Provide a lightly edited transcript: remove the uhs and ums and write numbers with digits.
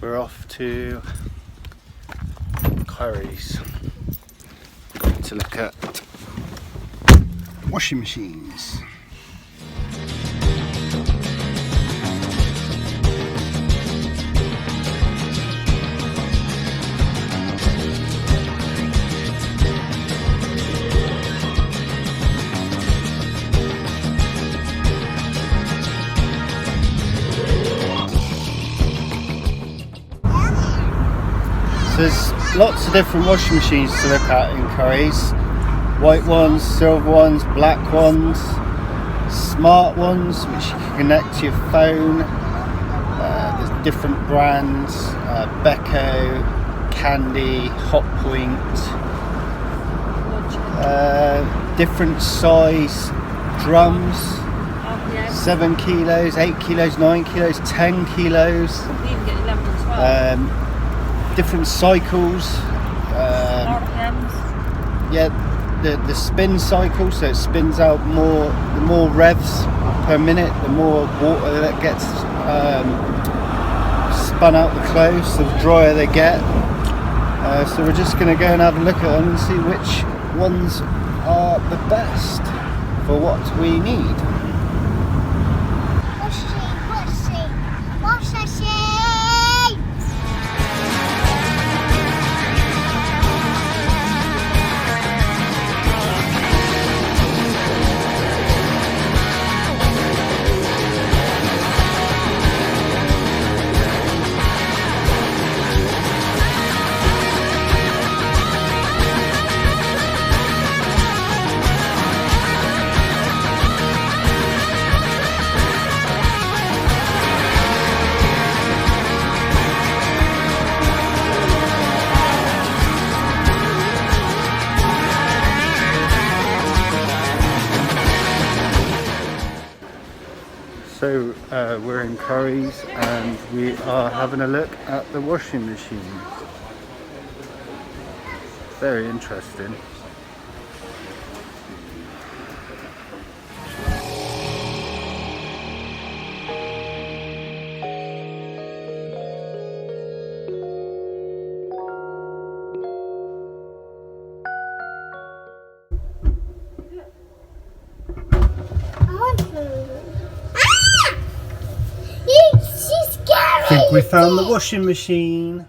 We're off to Curry's to look at washing machines. So there's lots of different washing machines to look at in Curry's. White ones, silver ones, black ones, smart ones which you can connect to your phone. There's different brands, Beko, Candy, Hotpoint, different size drums, 7 kilos, 8 kilos, 9 kilos, 10 kilos. You can get 11 as well. Different cycles, RPMs. yeah, the spin cycle, so it spins out more. The more revs per minute, the more water that gets spun out the clothes, the drier they get. So we're just going to go and have a look at them and see which ones are the best for what we need. So we're in Curry's and we are having a look at the washing machines. Very interesting. I think we found the washing machine.